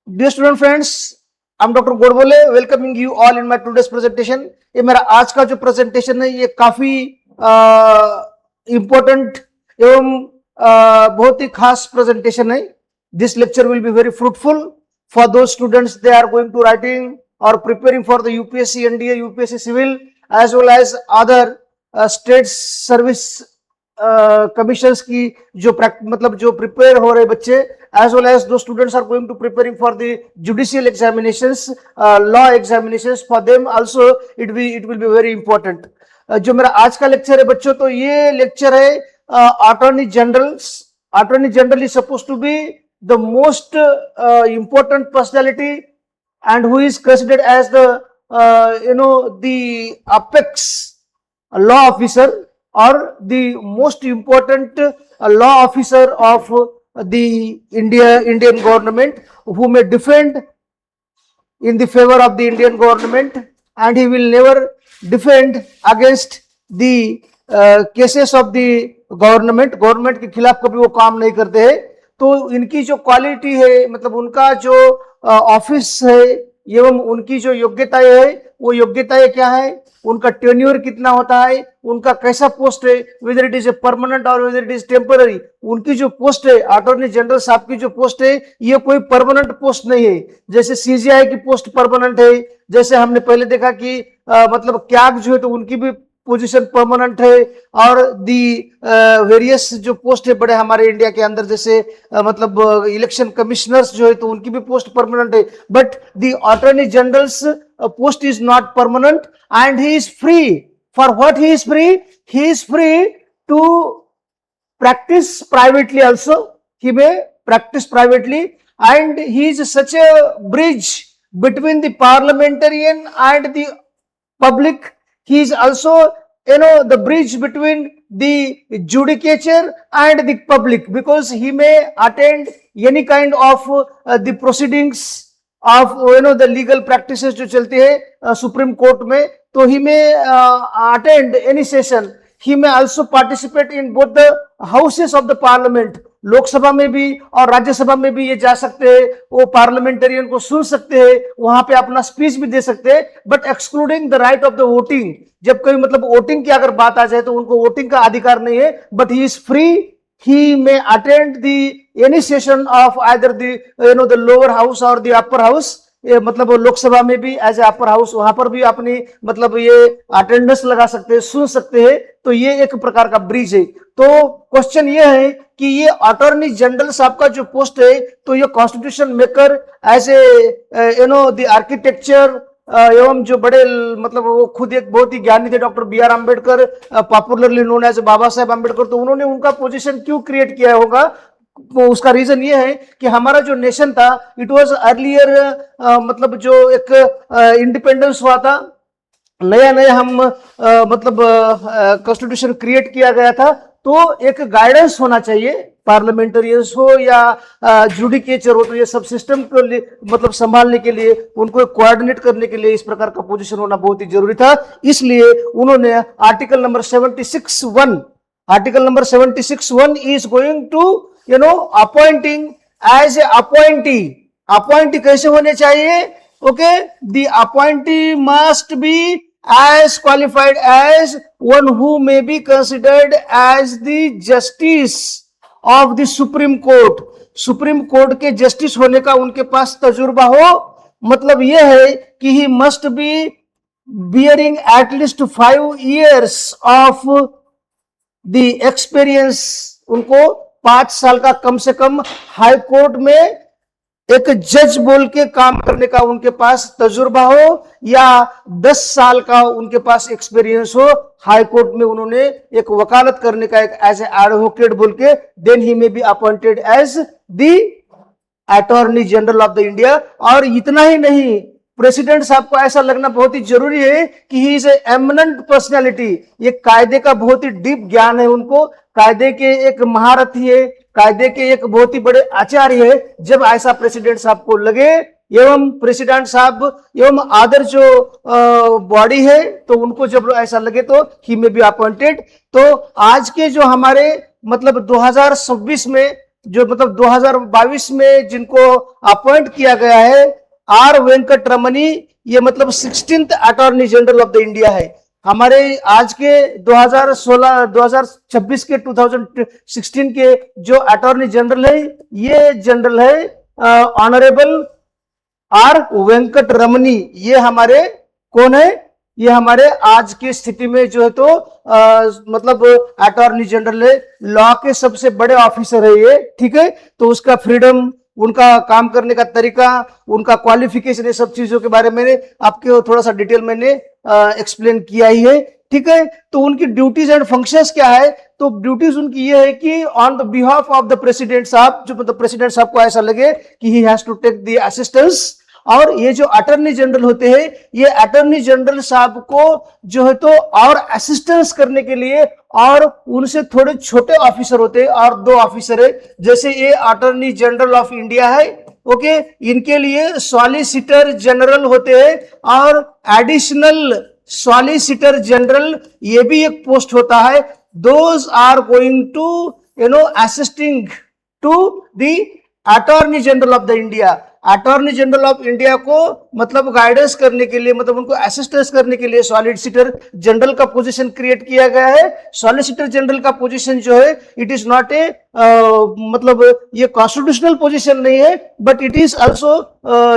Dear student friends, I'm Dr. Godbole, welcoming you all in my today's presentation. ये मेरा आज का जो presentation है ये काफी important एवं बहुत ही खास presentation है. This lecture will be very fruitful for those students they are going to writing or preparing for the UPSC NDA, UPSC Civil as well as other state service commissions की जो मतलब जो prepare हो रहे बच्चे as well as those students are going to preparing for the judicial examinations, law examinations, for them also it will be very important. जो मेरा आज का लेक्चर है बच्चों, तो ये लेक्चर है attorney general is supposed to be the most important personality and who is considered as the the apex law officer or the most important law officer of the Indian government, who may defend in the favor of the Indian government, and he will never defend against the cases of the government के खिलाफ कभी वो काम नहीं करते हैं. तो इनकी जो क्वालिटी है, मतलब उनका जो ऑफिस है एवं उनकी जो योग्यताएं है, वो योग्यताएं क्या है, उनका टेन्योर कितना होता है, उनका कैसा पोस्ट है, whether it is a permanent और वेदर इट इज टेम्पररी. उनकी जो पोस्ट है, अटॉर्नी जनरल साहब की जो पोस्ट है, ये कोई परमानेंट पोस्ट नहीं है. जैसे सीजीआई की पोस्ट परमानेंट है, जैसे हमने पहले देखा कि मतलब कैग जो है तो उनकी भी पोजीशन परमानेंट है, और दी वेरियस जो पोस्ट है बड़े हमारे इंडिया के अंदर, जैसे मतलब इलेक्शन कमिश्नर्स जो है तो उनकी भी पोस्ट परमानेंट है. But the attorney generals post is not permanent, and he is free. For what he is free? He is free to practice privately also. He may practice privately, and he is such a bridge between the parliamentarian and the public. He is also the bridge between the judicature and the public, because he may attend any kind of the proceedings of the legal practices जो चलती है supreme court में. तो he may attend any session. He may also participate in both the houses of the parliament. Lok Sabha में भी और राज्यसभा में भी ये जा सकते हैं, वो पार्लियामेंटेरियन को सुन सकते हैं, वहां पे अपना स्पीच भी दे सकते हैं, but excluding the right of the voting. जब कोई मतलब वोटिंग की अगर बात आ जाए तो उनको वोटिंग का अधिकार नहीं है, but he is free. He may attend any session of either the lower house or the upper house. मतलब लोकसभा में भी एज ए अपर हाउस, वहां पर भी अपनी मतलब ये अटेंडेंस लगा सकते हैं, सुन सकते हैं. तो ये एक प्रकार का ब्रिज है. तो क्वेश्चन ये है कि ये अटॉर्नी जनरल साहब का जो पोस्ट है, तो ये constitution maker as a the architecture एवं जो बड़े मतलब वो खुद एक बहुत ही ज्ञानी थे, doctor B R Ambedkar, popularly known as Baba Saheb Ambedkar. तो उन्होंने उनका पोजीशन क्यों क्रिएट किया होगा, तो उसका रीजन ये है कि हमारा जो नेशन था, इट वाज अर्लियर मतलब जो एक इंडिपेंडेंस हुआ था, नया नया हम मतलब कॉन्स्टिट्यूशन क्रिएट किया गया था, तो एक गाइडेंस होना चाहिए, पार्लियामेंटेरियंस हो या जुडिकेचर हो, तो ये सब सिस्टम को मतलब संभालने के लिए, उनको कोऑर्डिनेट करने के लिए इस प्रकार का पोजीशन होना बहुत ही जरूरी था. इसलिए उन्होंने article number 76(1) is going to appointing as a appointee कैसे होने चाहिए. Okay, the appointee must be as qualified as one who may be considered as the justice of the Supreme Court. Supreme court के justice होने का उनके पास तजुर्बा हो. मतलब यह है कि he must be bearing at least 5 years of the experience. उनको 5 साल का कम से कम हाई कोर्ट में एक जज बोल के काम करने का उनके पास तजुर्बा हो, या 10 साल का उनके पास एक्सपीरियंस हो हाई कोर्ट में, उन्होंने एक वकालत करने का एक एज ए एडवोकेट बोल के, then he may be appointed as the attorney general of the India. और इतना ही नहीं, प्रेसिडेंट साहब को ऐसा लगना बहुत ही जरूरी है कि he is A eminent personality. ये कायदे का बहुत ही डीप ज्ञान है उनको, कायदे के एक महारथी है, कायदे के एक बहुत ही बड़े आचार्य है. जब ऐसा प्रेसिडेंट साहब को लगे, एवं प्रेसिडेंट साहब एवं अदर जो बॉडी है, तो उनको जब ऐसा लगे तो ही मे बी अपॉइंटेड. तो आज के जो हमारे मतलब 2026 में जो मतलब 2022 में जिनको अपॉइंट किया गया है, आर वेंकट रमनी, ये मतलब 16th attorney general of the India है। हमारे आज के 2026 के 2016 के जो अटॉर्नी जनरल है, ये जनरल है ऑनरेबल आर वेंकट रमनी। ये हमारे कौन है? ये हमारे आज की स्थिति में जो है तो मतलब अटॉर्नी जनरल है, लॉ के सबसे बड़े ऑफिसर है ये, ठीक है। तो उसका फ्रीडम, उनका काम करने का तरीका, उनका क्वालिफिकेशन, ये सब चीजों के बारे में आपके थोड़ा सा डिटेल मैंने एक्सप्लेन किया ही है, ठीक है। तो उनकी ड्यूटीज एंड फंक्शंस क्या है? तो ड्यूटीज उनकी ये है कि on the behalf of the president साहब, जो मतलब प्रेसिडेंट साहब को ऐसा लगे कि he has to take the assistance, और ये जो अटॉर्नी जनरल होते हैं, ये अटॉर्नी जनरल साहब को जो है तो और असिस्टेंस करने के लिए, और उनसे थोड़े छोटे ऑफिसर होते हैं और 2 ऑफिसर है, जैसे ये अटॉर्नी जनरल ऑफ इंडिया है, ओके। इनके लिए सॉलिसिटर जनरल होते हैं, और एडिशनल सॉलिसिटर जनरल, ये भी एक पोस्ट होता है। Those are going to assisting to the attorney general of the India. Attorney general of India को मतलब गाइडेंस करने के लिए, मतलब उनको असिस्टेंस करने के लिए सॉलिसिटर जनरल का पोजीशन क्रिएट किया गया है। सॉलिसिटर जनरल का पोजीशन जो है, इट इज नॉट ए मतलब ये कॉन्स्टिट्यूशनल पोजीशन नहीं है, but it is also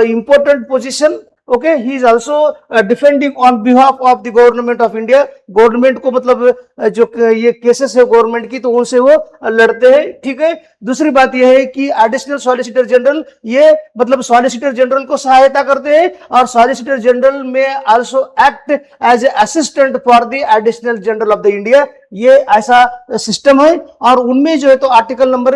important position, okay. He is also defending on behalf of the government of India. Government को मतलब जो ये केसेस है गवर्नमेंट की, तो उनसे वो लड़ते हैं, ठीक है। दूसरी बात यह है कि एडिशनल सॉलिसिटर जनरल, ये मतलब सॉलिसिटर जनरल को सहायता करते हैं, और solicitor general may also act as a assistant for the additional general of the India. ये ऐसा सिस्टम है। और उनमें जो है तो आर्टिकल नंबर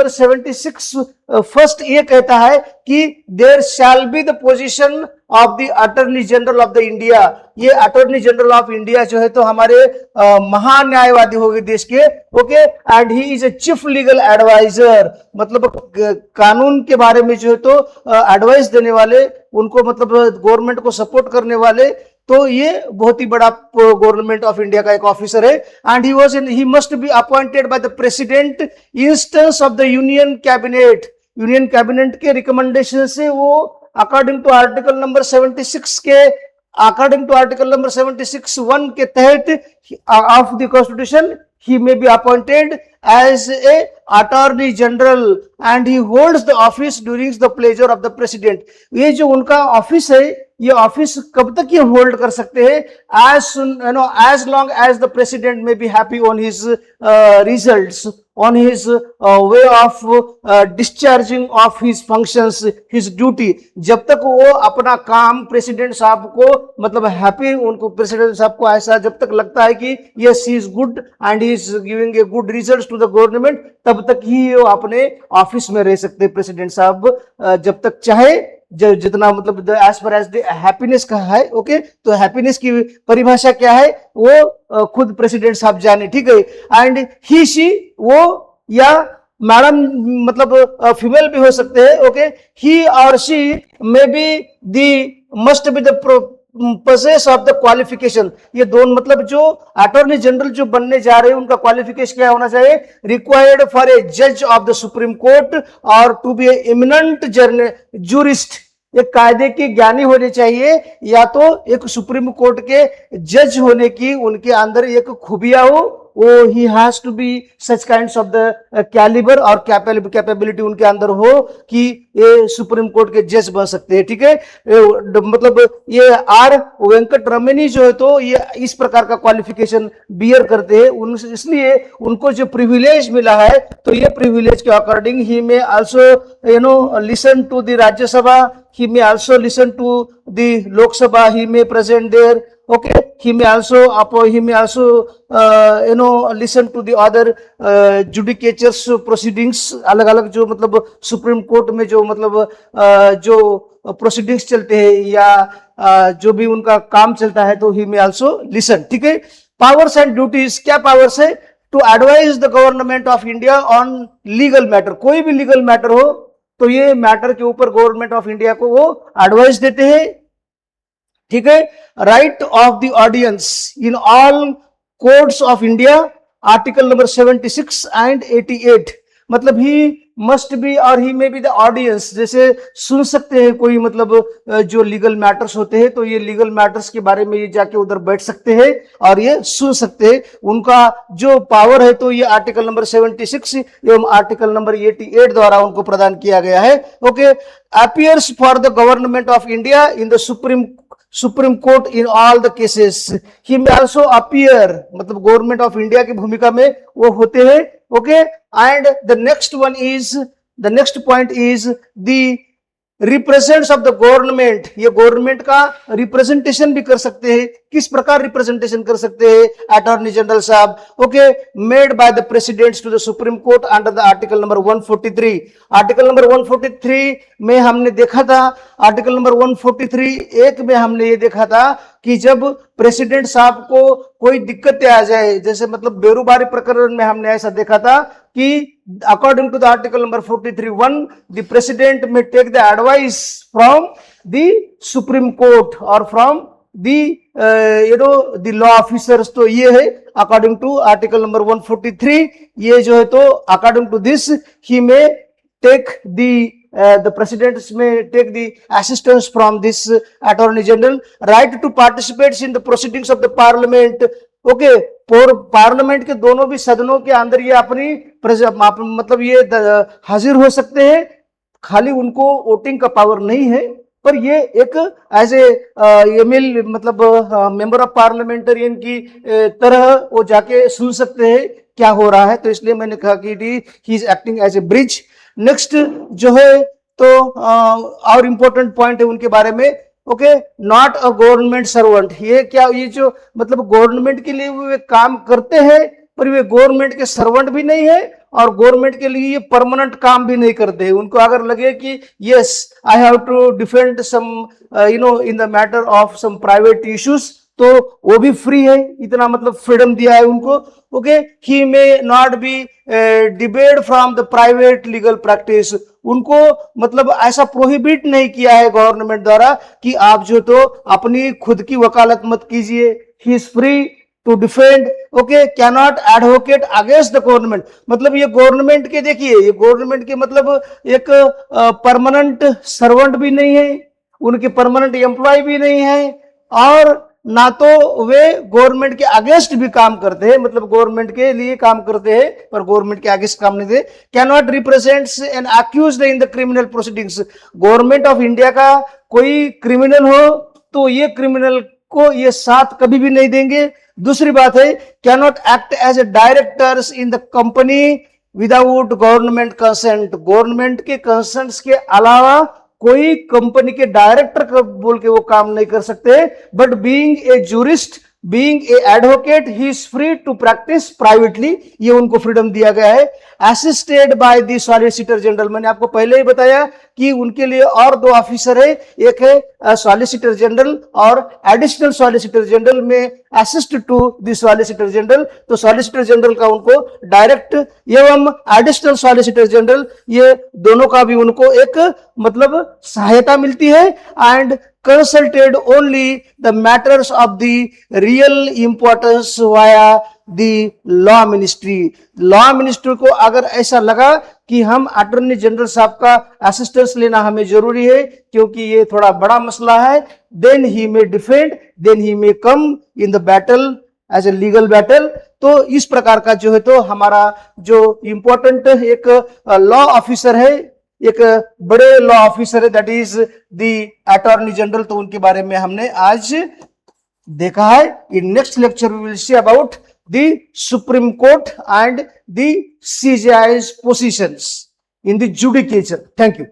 76 फर्स्ट ये कहता है कि there shall be the position of the attorney general of the India. ये अटॉर्नी जनरल ऑफ इंडिया जो है तो हमारे महान्यायवादी हो गए देश के, okay. And he is a chief legal adviser, मतलब कानून के बारे में जो है तो एडवाइस देने वाले, उनको मतलब गवर्नमेंट को सपोर्ट करने वाले, तो ये बहुत ही बड़ा गवर्नमेंट ऑफ इंडिया का एक ऑफिसर है। And he must be appointed by the president instance of the union cabinet. Union cabinet के रिकमेंडेशन से वो अकॉर्डिंग टू आर्टिकल नंबर 76 के, अकॉर्डिंग टू आर्टिकल नंबर 76(1) के तहत of the constitution, he may be appointed as a attorney general and he holds the office during the pleasure of the president। ये जो उनका office है, ये office कब तक ये होल्ड कर सकते हैं? as long as the president may be happy on his results, on his way of discharging of his functions, his duty। जब तक वो अपना काम प्रेसिडेंट साहब को मतलब हैप्पी, उनको प्रेसिडेंट साहब को ऐसा जब तक लगता है कि yes he is good and he is giving a good results to the government, तब तक ही वो अपने ऑफिस में रह सकते हैं प्रेसिडेंट साहब, जब तक चाहे, जितना मतलब एज पर एज हैप्पीनेस का है, ओके। तो हैप्पीनेस की परिभाषा क्या है वो खुद प्रेसिडेंट साहब जाने, ठीक है। एंड ही शी, वो या मैडम मतलब फीमेल भी हो सकते हैं, ओके। ही और she may be the must be the possess of the qualification. ये दोनों मतलब जो अटॉर्नी जनरल जो बनने जा रहे हैं, उनका क्वालिफिकेशन क्या होना चाहिए? रिक्वायर्ड फॉर ए जज ऑफ द सुप्रीम कोर्ट और टू बी एमिनेंट जूरिस्ट। एक कायदे के ज्ञानी होने चाहिए, या तो एक सुप्रीम कोर्ट के जज होने की उनके अंदर एक खूबियां हो, वो he has to be such kinds of the calibre और कैपेबिलिटी उनके अंदर हो कि ये सुप्रीम कोर्ट के जज बन सकते हैं, ठीक है। मतलब ये आर वेंकट रमनी जो है तो ये इस प्रकार का क्वालिफिकेशन बियर करते हैं, इसलिए उनको जो प्रिविलेज मिला है, तो ये प्रिविलेज के according he may also listen to the Rajya Sabha, he may also listen to the Lok Sabha, he may present there, okay। he may also listen to the other judicatures proceedings, अलग अलग जो मतलब supreme court में जो मतलब जो proceedings चलते हैं या जो भी उनका काम चलता है, तो he may also listen, ठीक है। पावर्स एंड ड्यूटीज, क्या पावर्स है? To advise the government of India on legal matter. कोई भी लीगल मैटर हो तो ये मैटर के ऊपर गवर्नमेंट ऑफ इंडिया को वो एडवाइस देते हैं, ठीक है। Right of the audience in all courts of India, article number 76 and 88, मतलब ही मस्ट बी और ही मे बी द ऑडियंस, जैसे सुन सकते हैं कोई मतलब जो लीगल मैटर्स होते हैं, तो ये लीगल मैटर्स के बारे में ये जाके उधर बैठ सकते हैं और ये सुन सकते हैं, उनका जो पावर है तो ये आर्टिकल नंबर 76 एवं आर्टिकल नंबर 88 द्वारा उनको प्रदान किया गया है। Okay, appears for the government of India in the supreme court in all the cases, he may also appear, मतलब गवर्नमेंट ऑफ इंडिया की भूमिका में वो होते हैं। Okay, and the next point is the represents of the government, ये government का representation भी कर सकते हैं। किस प्रकार रिप्रेजेंटेशन कर सकते हैं अटॉर्नी जनरल साहब? Okay, made by the presidents to the supreme court under the article number 143। Article number 143 में हमने देखा था, आर्टिकल नंबर 143(1) में हमने ये देखा था कि जब प्रेसिडेंट साहब को कोई दिक्कतें आ जाए, जैसे मतलब बेरोबारी प्रकरण में हमने ऐसा देखा था कि according to the article number 43(1) the president may take the advice from the supreme court और फ्रॉम द लॉ ऑफिसर्स। तो ये है अकॉर्डिंग टू आर्टिकल नंबर 143, ये जो है तो अकॉर्डिंग टू दिस ही में take the president may take the assistance from this attorney general, right to participate in the proceedings of the parliament। Okay, parliament के दोनों भी सदनों के अंदर ये अपनी मतलब ये हाजिर हो सकते हैं। खाली उनको वोटिंग का पावर नहीं है, पर ये एक एज ए एमएल मतलब मेंबर ऑफ पार्लियामेंटेरियन की तरह वो जाके सुन सकते हैं क्या हो रहा है। तो इसलिए मैंने कहा कि he is acting as a bridge. Next जो है तो और इंपॉर्टेंट पॉइंट है उनके बारे में। Okay, not a government servant, ये क्या, ये जो मतलब गवर्नमेंट के लिए वे काम करते हैं, पर वे गवर्नमेंट के सर्वेंट भी नहीं है और गवर्नमेंट के लिए ये परमानेंट काम भी नहीं करते हैं। उनको अगर लगे कि yes I have to defend some in the matter of some private issues, तो वो भी फ्री है, इतना मतलब फ्रीडम दिया है उनको। Okay, he may not be debate from the private legal practice, उनको मतलब ऐसा प्रोहिबिट नहीं किया है गवर्नमेंट द्वारा कि आप जो तो अपनी खुद की वकालत मत कीजिए। He is free to defend, okay, can not advocate against the government, मतलब ये गवर्नमेंट के, देखिए ये गवर्नमेंट के मतलब एक परमानेंट सर्वेंट भी नहीं है, उनके परमानेंट एम्प्लॉय भी नहीं है, और ना तो वे गवर्नमेंट के अगेंस्ट भी काम करते हैं, मतलब गवर्नमेंट के लिए काम करते हैं पर गवर्नमेंट के अगेंस्ट काम नहीं देते। Can not represents an accused in the criminal proceedings, government of India का कोई क्रिमिनल हो तो ये क्रिमिनल को ये साथ कभी भी नहीं देंगे। दूसरी बात है, can not act as a directors in the company without government consent, government के कंसेंट के अलावा कोई कंपनी के डायरेक्टर का बोल के वो काम नहीं कर सकते। But being a jurist, being a advocate, he is free to practice privately, ये उनको फ्रीडम दिया गया है। Assisted by the solicitor general, मैंने आपको पहले ही बताया कि उनके लिए और दो ऑफिसर है, एक है सॉलिसिटर जनरल और additional solicitor general may assist to the solicitor general. तो सॉलिसिटर जनरल का उनको डायरेक्ट एवं एडिशनल सॉलिसिटर जनरल, ये दोनों का भी उनको एक मतलब सहायता मिलती है। And consulted only the matters of the real importance via the law ministry। Law ministry को अगर ऐसा लगा कि हम अटॉर्नी जनरल साहब का असिस्टेंस लेना हमें जरूरी है क्योंकि ये थोड़ा बड़ा मसला है, then he may defend, then he may come in the battle as a legal battle। तो इस प्रकार का जो है तो हमारा जो इंपॉर्टेंट एक लॉ ऑफिसर है, एक बड़े लॉ ऑफिसर है, that is the attorney general. तो उनके बारे में हमने आज देखा है। In next lecture we will see about the supreme court and the CJI's positions in the judicature. Thank you.